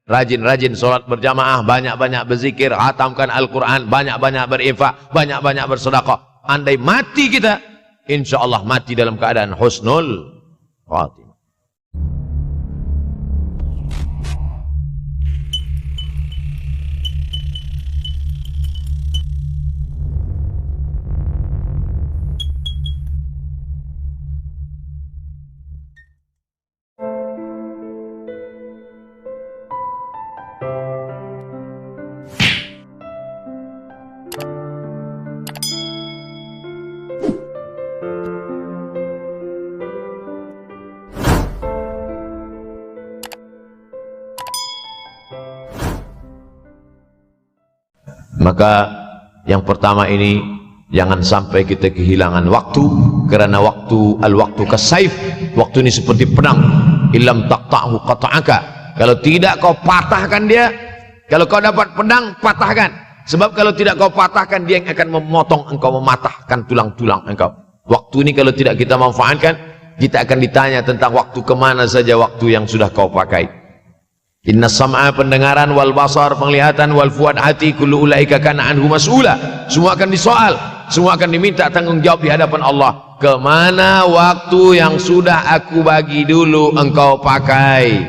Rajin-rajin sholat berjamaah, banyak-banyak berzikir, hatamkan Al-Quran, banyak-banyak berinfak, banyak-banyak bersedekah. Andai mati kita, insya Allah mati dalam keadaan husnul khatimah. Maka yang pertama ini, jangan sampai kita kehilangan waktu, karena waktu kasaif, waktu ini seperti pedang. Illam taqta'hu qata'aka. Kalau tidak kau patahkan dia, kalau kau dapat pedang, patahkan. Sebab kalau tidak kau patahkan, dia yang akan memotong engkau, mematahkan tulang-tulang engkau. Waktu ini kalau tidak kita manfaatkan, kita akan ditanya tentang waktu, kemana saja waktu yang sudah kau pakai. Inna sam'a, pendengaran, wal basar, penglihatan, wal fuad, hati, kullu ulaika kana anhu mas'ula. Semua akan disoal, semua akan diminta tanggung jawab di hadapan Allah. Kemana waktu yang sudah aku bagi dulu engkau pakai?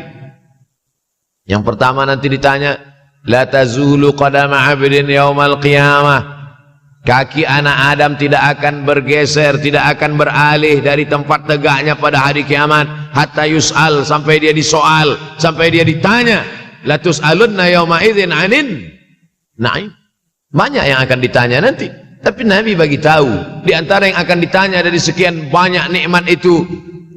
Yang pertama nanti ditanya, la tazulu qadama 'abdin yaumal qiyamah. Kaki anak Adam tidak akan bergeser, tidak akan beralih dari tempat tegaknya pada hari kiamat, hatta yus'al, sampai dia disoal, sampai dia ditanya. La tus'alunna yauma idzin 'anin na'im. Banyak yang akan ditanya nanti, tapi Nabi bagi tahu di antara yang akan ditanya dari sekian banyak nikmat itu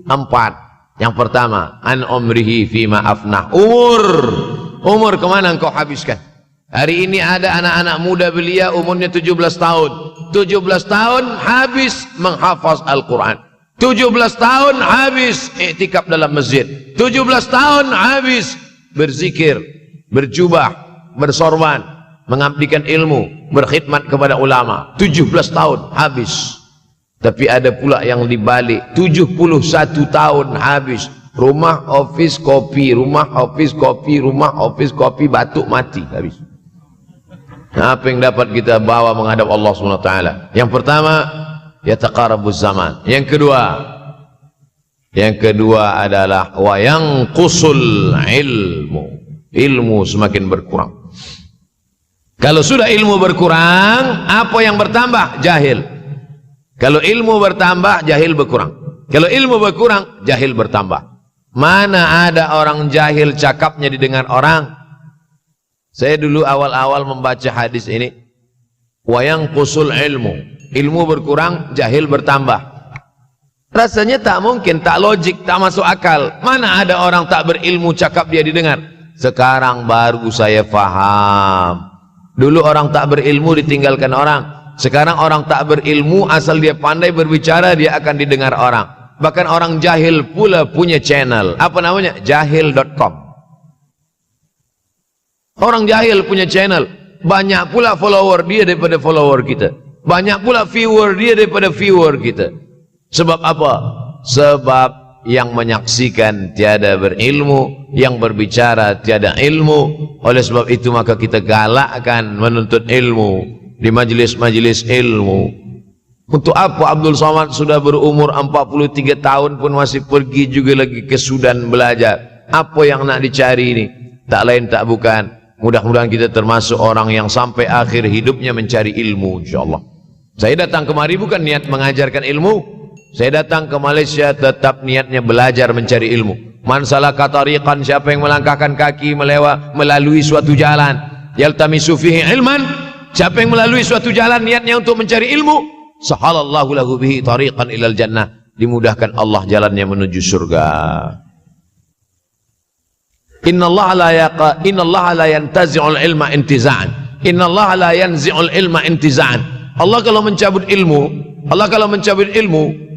4. Yang pertama, an umrihi fima afnah. Umur kemana engkau habiskan? Hari ini ada anak-anak muda belia umurnya 17 tahun. 17 tahun habis menghafaz Al-Quran. 17 tahun habis iktikaf dalam masjid. 17 tahun habis berzikir, berjubah, bersorban, mengabdikan ilmu, berkhidmat kepada ulama. 17 tahun habis. Tapi ada pula yang dibalik, 71 tahun habis. Rumah, office, kopi, rumah, office, kopi, rumah, office, kopi, batuk, mati, habis. Apa yang dapat kita bawa menghadap Allah SWT? Yang pertama, yataqarabuz zaman. Yang kedua adalah wa yanqusul ilmu. Ilmu semakin berkurang. Kalau sudah ilmu berkurang, apa yang bertambah? Jahil. Kalau ilmu bertambah, jahil berkurang. Kalau ilmu berkurang, jahil bertambah. Mana ada orang jahil cakapnya didengar orang? Saya dulu awal-awal membaca hadis ini, wa yanqusul ilmu. Ilmu berkurang, jahil bertambah. Rasanya tak mungkin, tak logik, tak masuk akal. Mana ada orang tak berilmu cakap dia didengar? Sekarang baru saya faham. Dulu orang tak berilmu ditinggalkan orang. Sekarang orang tak berilmu, asal dia pandai berbicara, dia akan didengar orang. Bahkan orang jahil pula punya channel. Apa namanya? Jahil.com. Orang jahil punya channel. Banyak pula follower dia daripada follower kita. Banyak pula viewer dia daripada viewer kita. Sebab apa? Sebab yang menyaksikan tiada berilmu, yang berbicara tiada ilmu. Oleh sebab itu maka kita galakkan menuntut ilmu di majlis-majlis ilmu. Untuk apa Abdul Somad sudah berumur 43 tahun pun masih pergi juga lagi ke Sudan belajar? Apa yang nak dicari ini? Tak lain tak bukan, mudah-mudahan kita termasuk orang yang sampai akhir hidupnya mencari ilmu, insyaAllah. Saya datang kemari bukan niat mengajarkan ilmu. Saya datang ke Malaysia tetap niatnya belajar mencari ilmu. Man salaka tariqan, siapa yang melangkahkan kaki melalui suatu jalan, yaltamisu fihi ilman, siapa yang melalui suatu jalan niatnya untuk mencari ilmu, sahalallahu lahu bihi tariqan ilal jannah, dimudahkan Allah jalannya menuju surga. Innallaha la yantazi'ul ilma intiza'an. Innallaha la yanzi'ul ilma intiza'an. Allah kalau mencabut ilmu,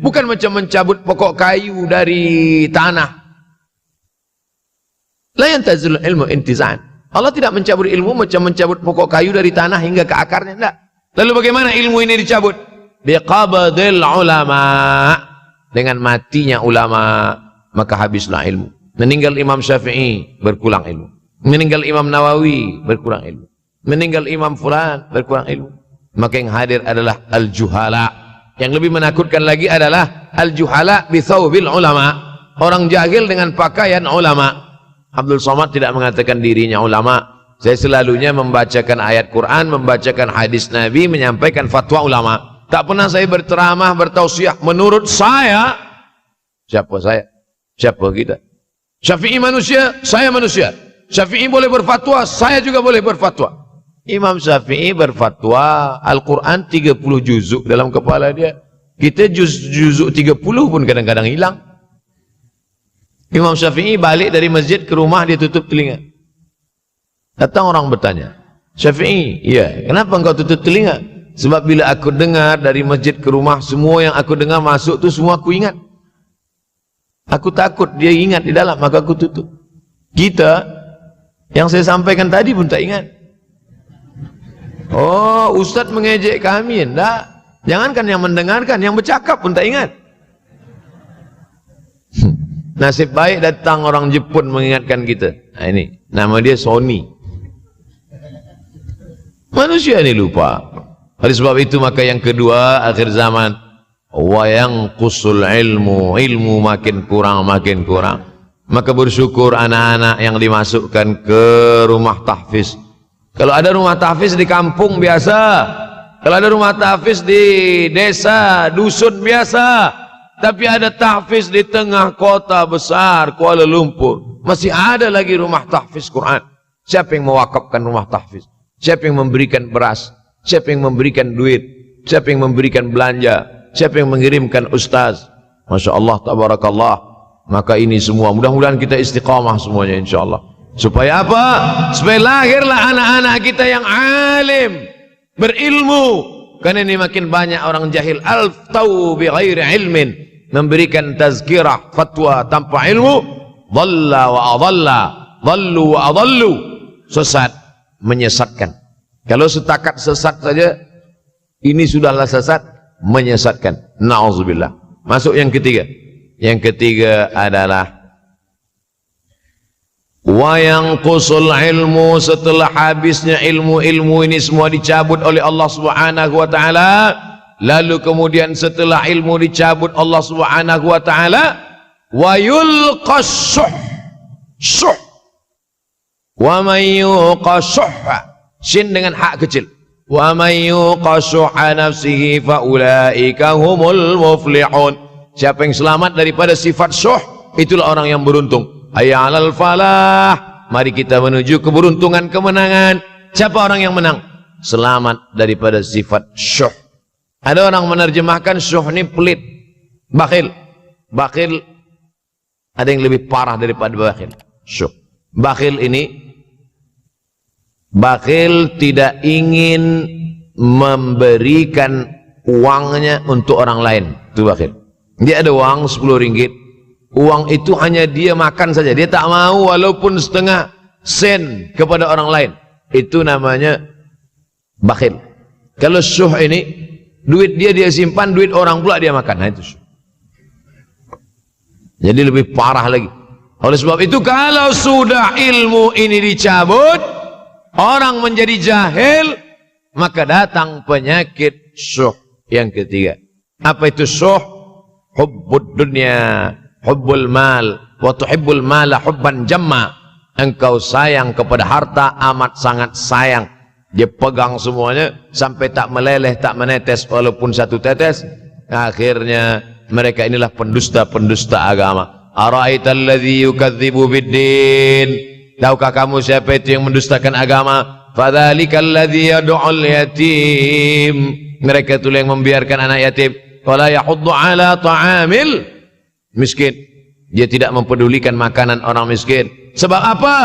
bukan macam mencabut pokok kayu dari tanah. La yantazi'ul ilmu intiza'an. Allah tidak mencabut ilmu macam mencabut pokok kayu dari tanah hingga ke akarnya, tidak. Lalu bagaimana ilmu ini dicabut? Biqabdil ulama. Dengan matinya ulama, maka habislah ilmu. Meninggal Imam Syafi'i, berkurang ilmu. Meninggal Imam Nawawi, berkurang ilmu. Meninggal Imam Fulan, berkurang ilmu. Maka yang hadir adalah al-juhala. Yang lebih menakutkan lagi adalah al-juhala bi thawbil ulama. Orang jahil dengan pakaian ulama. Abdul Somad tidak mengatakan dirinya ulama. Saya selalunya membacakan ayat Quran, membacakan hadis Nabi, menyampaikan fatwa ulama. Tak pernah saya berceramah, bertausiah. Menurut saya, siapa saya? Siapa kita? Syafi'i manusia, saya manusia. Syafi'i boleh berfatwa, saya juga boleh berfatwa. Imam Syafi'i berfatwa, Al-Quran 30 juzuk dalam kepala dia. Kita juzuk 30 pun kadang-kadang hilang. Imam Syafi'i balik dari masjid ke rumah, dia tutup telinga. Datang orang bertanya, Syafi'i, iya, kenapa engkau tutup telinga? Sebab bila aku dengar dari masjid ke rumah, semua yang aku dengar masuk tu semua aku ingat. Aku takut dia ingat di dalam, maka aku tutup. Kita, yang saya sampaikan tadi pun tak ingat. Oh, Ustaz mengejek kami, enggak. Jangankan yang mendengarkan, yang bercakap pun tak ingat. Nasib baik datang orang Jepun mengingatkan kita. Nah, ini, nama dia Sony. Manusia ini lupa. Oleh sebab itu maka yang kedua, akhir zaman, wa yanqusul ilmu makin kurang. Maka bersyukur anak-anak yang dimasukkan ke rumah tahfiz. Kalau ada rumah tahfiz di kampung biasa, kalau ada rumah tahfiz di desa, dusun biasa, tapi ada tahfiz di tengah kota besar Kuala Lumpur, masih ada lagi rumah tahfiz Quran. Siapa yang mewakafkan rumah tahfiz? Siapa yang memberikan beras? Siapa yang memberikan duit? Siapa yang memberikan belanja? Siapa yang mengirimkan ustaz? Masya Allah, tabarakallah. Maka ini semua, mudah-mudahan kita istiqamah semuanya insyaAllah. Supaya apa? Supaya lahirlah anak-anak kita yang alim, berilmu. Karena ini makin banyak orang jahil. Al-tau bi ghairi ilmin, memberikan tazkirah, fatwa tanpa ilmu. Dhalla wa adalla, dhallu wa adallu, sesat, menyesatkan. Kalau setakat sesat saja, ini sudahlah sesat, menyesatkan. Na'udzubillah. Masuk yang ketiga. Yang ketiga adalah wa yanqusul ilmu, setelah habisnya ilmu ini semua dicabut oleh Allah Subhanahu wa taala. Lalu kemudian setelah ilmu dicabut Allah Subhanahu wa taala, wa yulqas syuh. Wa may yuqashuha, sin dengan hak kecil. Wa may yuqashuha nafsihi fa ulaika humul muflihun. Siapa yang selamat daripada sifat syuh, itulah orang yang beruntung. Hayya 'alal falah, mari kita menuju keberuntungan, kemenangan. Siapa orang yang menang? Selamat daripada sifat syuh. Ada orang menerjemahkan syuh ini pelit, bakhil. Bakhil ada yang lebih parah daripada bakhil. Syuh. Bakhil ini, bakhil tidak ingin memberikan uangnya untuk orang lain. Itu bakhil. Dia ada uang 10 ringgit. Uang itu hanya dia makan saja. Dia tak mau walaupun setengah sen kepada orang lain. Itu namanya bakhil. Kalau syuh ini, duit dia simpan, duit orang pula dia makan. Nah, itu syuh. Jadi lebih parah lagi. Oleh sebab itu kalau sudah ilmu ini dicabut, orang menjadi jahil, maka datang penyakit syuh yang ketiga. Apa itu syuh? Hubbud dunya, hubbul mal, wa tuhibbul mala hubban jamma. Engkau sayang kepada harta, amat sangat sayang. Dia pegang semuanya sampai tak meleleh, tak menetes walaupun satu tetes. Akhirnya mereka inilah pendusta-pendusta agama. Ara'aital ladzi yukadzibu biddin. Tahukah kamu siapa itu yang mendustakan agama? Fadzalikal ladzi yad'ul yatim. Mereka itulah yang membiarkan anak yatim. Wala yahuddu ala ta'amil miskin. Dia tidak mempedulikan makanan orang miskin. Sebab apa?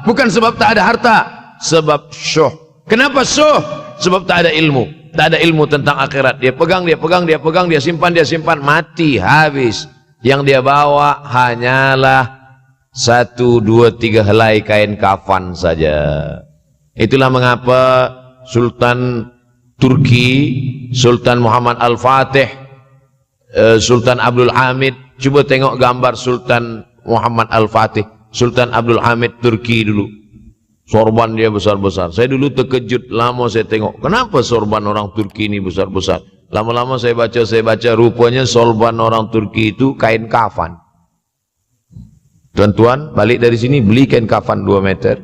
Bukan sebab tak ada harta, sebab syuh. Kenapa syuh? Sebab tak ada ilmu. Tak ada ilmu tentang akhirat. Dia pegang, dia simpan, mati, habis. Yang dia bawa hanyalah 1, 2, 3 helai kain kafan saja. Itulah mengapa Sultan Turki, Sultan Muhammad Al-Fatih, Sultan Abdul Hamid, coba tengok gambar Sultan Muhammad Al-Fatih, Sultan Abdul Hamid Turki dulu. Sorban dia besar-besar. Saya dulu terkejut, lama saya tengok, kenapa sorban orang Turki ini besar-besar? Lama-lama saya baca, rupanya sorban orang Turki itu kain kafan. Tuan-tuan, balik dari sini, beli kain kafan 2 meter,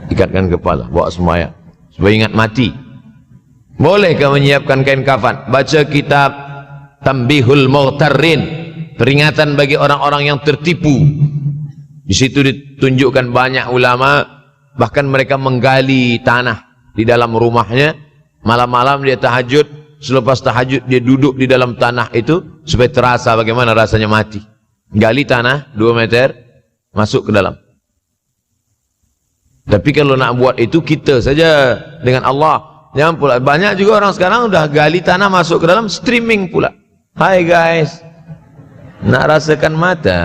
ikatkan kepala, bawa sembahyang, supaya ingat mati. Bolehkah menyiapkan kain kafan? Baca kitab Tambihul Mughtarrin, peringatan bagi orang-orang yang tertipu. Di situ ditunjukkan banyak ulama, bahkan mereka menggali tanah di dalam rumahnya, malam-malam dia tahajud, selepas tahajud dia duduk di dalam tanah itu supaya terasa bagaimana rasanya mati. Gali tanah 2 meter, masuk ke dalam. Tapi kalau nak buat itu kita saja dengan Allah. Jangan pula, banyak juga orang sekarang udah gali tanah masuk ke dalam, streaming pula. Hai guys, nak rasakan mata,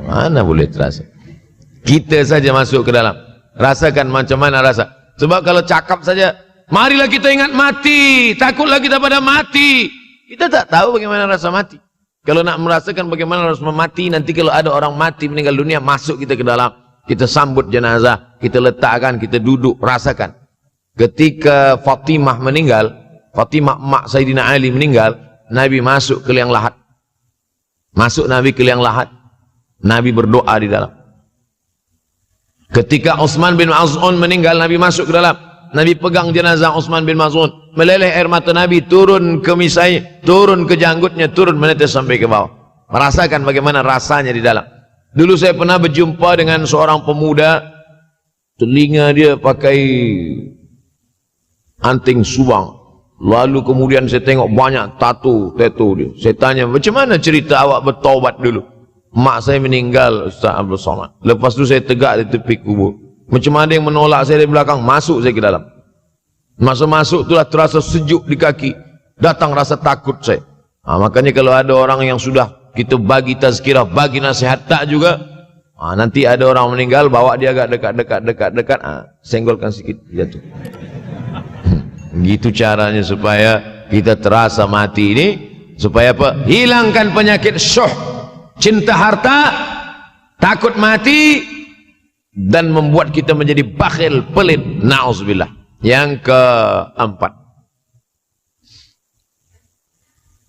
mana boleh terasa. Kita saja masuk ke dalam, rasakan macam mana rasa. Sebab kalau cakap saja, marilah kita ingat mati, takutlah kita pada mati, kita tak tahu bagaimana rasa mati. Kalau nak merasakan bagaimana rasa mati, nanti kalau ada orang mati meninggal dunia, masuk kita ke dalam, kita sambut jenazah, kita letakkan, kita duduk, rasakan. Ketika Fatimah meninggal, Fatimah mak Sayyidina Ali meninggal, Nabi masuk ke liang lahat. Masuk Nabi ke liang lahat, Nabi berdoa di dalam. Ketika Utsman bin Maz'un meninggal, Nabi masuk ke dalam, Nabi pegang jenazah Utsman bin Maz'un, meleleh air mata Nabi turun ke misai, turun ke janggutnya, turun menetes sampai ke bawah. Merasakan bagaimana rasanya di dalam. Dulu saya pernah berjumpa dengan seorang pemuda, telinga dia pakai anting subang. Lalu kemudian saya tengok banyak tato dia. Saya tanya, macam mana cerita awak bertaubat dulu? Mak saya meninggal, Ustaz Abdul Somad. Lepas tu saya tegak di tepi kubur. Macam ada yang menolak saya dari belakang, masuk saya ke dalam. Masa masuk itulah terasa sejuk di kaki. Datang rasa takut saya. Makanya kalau ada orang yang sudah kita bagi tazkirah, bagi nasihat tak juga, nanti ada orang meninggal, bawa dia agak dekat, senggolkan sikit, jatuh. Gitu caranya supaya kita terasa mati ini, supaya apa? Hilangkan penyakit syuh, cinta harta, takut mati, dan membuat kita menjadi bakhil, pelit, na'udzubillah. Yang keempat,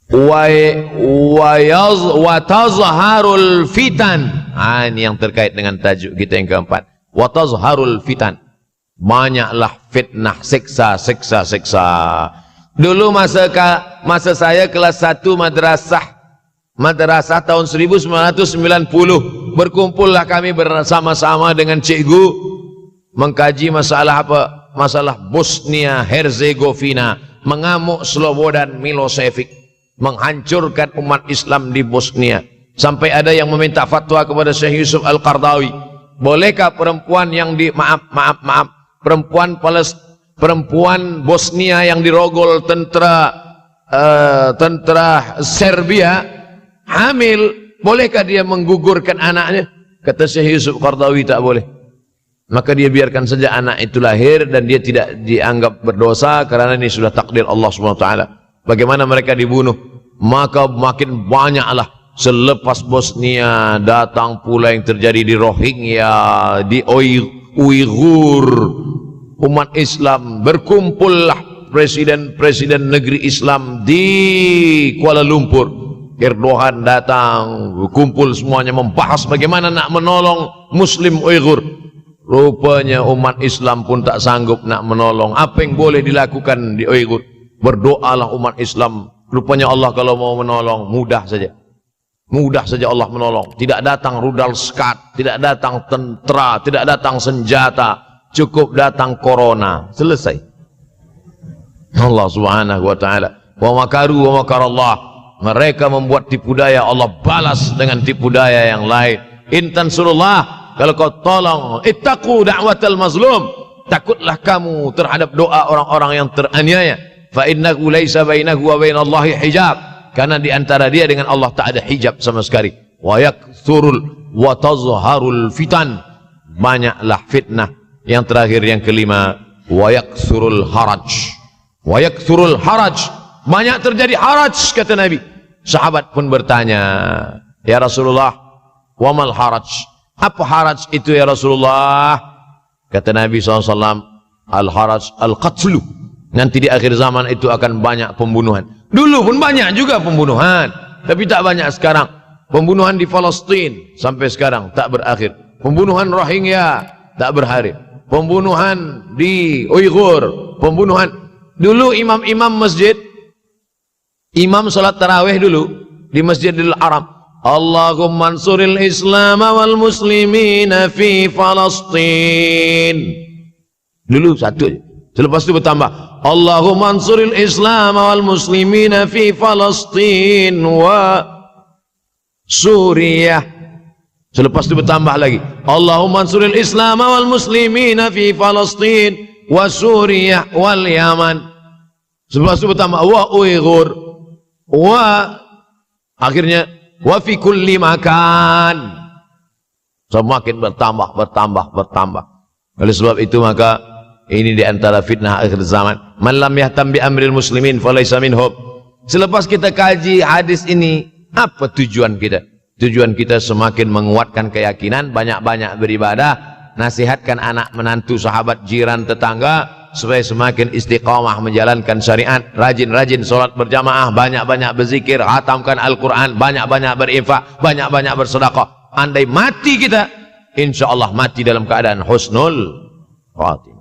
wa tazharul fitan. Ini yang terkait dengan tajuk kita yang keempat. Wa tazharul fitan. Banyaklah fitnah, siksa. Dulu masa saya kelas 1 madrasah tahun 1990, berkumpullah kami bersama-sama dengan cikgu mengkaji masalah apa? Masalah Bosnia Herzegovina, mengamuk Slobodan Milosevic, menghancurkan umat Islam di Bosnia. Sampai ada yang meminta fatwa kepada Syekh Yusuf Al-Qardawi, bolehkah perempuan yang perempuan Bosnia yang dirogol tentara Serbia hamil, bolehkah dia menggugurkan anaknya? Kata Syekh Yusuf Qardawi, tak boleh. Maka dia biarkan saja anak itu lahir dan dia tidak dianggap berdosa karena ini sudah takdir Allah SWT. Bagaimana mereka dibunuh? Maka makin banyaklah selepas Bosnia datang pula yang terjadi di Rohingya, di Uighur. Umat Islam berkumpullah presiden-presiden negeri Islam di Kuala Lumpur. Erdogan datang, kumpul semuanya membahas bagaimana nak menolong Muslim Uighur. Rupanya umat Islam pun tak sanggup nak menolong. Apa yang boleh dilakukan di Uighur? Berdoalah umat Islam. Rupanya Allah kalau mau menolong, mudah saja. Mudah saja Allah menolong. Tidak datang rudal skat, tidak datang tentera, tidak datang senjata. Cukup datang corona, selesai. Allah Subhanahu wa taala, wa makaru wa makarallah. Mereka membuat tipu daya, Allah balas dengan tipu daya yang lain. In tansurullah, kalau kau tolong, ittaqu da'watal mazlum, takutlah kamu terhadap doa orang-orang yang teraniaya. Fa innahu laisa bainahu wa bainallahi hijab, karena di antara dia dengan Allah tak ada hijab sama sekali. Wa yakthurul wa tazharul fitan, banyaklah fitnah. Yang terakhir, yang kelima, wa yakthurul haraj. Wa yakthurul haraj, banyak terjadi haraj, kata Nabi. Sahabat pun bertanya, ya Rasulullah, wa mal haraj? Apa haraj itu ya Rasulullah? Kata Nabi SAW, al-haraj al-qatlu. Nanti di akhir zaman itu akan banyak pembunuhan. Dulu pun banyak juga pembunuhan, tapi tak banyak sekarang. Pembunuhan di Palestina sampai sekarang tak berakhir. Pembunuhan Rohingya tak berakhir. Pembunuhan di Uighur, pembunuhan. Dulu imam-imam masjid, imam salat tarawih dulu di Masjidil Haram, Allahumma ansuril Islam wal muslimina fi Palestina. Dulu satu, selepas itu bertambah, Allahumma ansuril Islam wal muslimina fi Palestina wa Suriah. Selepas itu bertambah lagi, Allahumma ansuril Islam wal muslimina fi Palestina wa Suriah wal Yaman. Selepas itu bertambah wa Uighur wa, akhirnya wa fi kulli makan. Semakin bertambah. Oleh sebab itu maka ini di antara fitnah akhir zaman. Man lam yahtam bi amril muslimin falaysa minhum. Selepas kita kaji hadis ini, apa tujuan kita? Tujuan kita semakin menguatkan keyakinan, banyak-banyak beribadah, nasihatkan anak menantu, sahabat, jiran, tetangga supaya semakin istiqamah menjalankan syariat, rajin-rajin solat berjamaah, banyak-banyak berzikir, khatamkan Al-Quran, banyak-banyak berinfak, banyak-banyak bersedekah. Andai mati kita, insya Allah mati dalam keadaan husnul khatimah.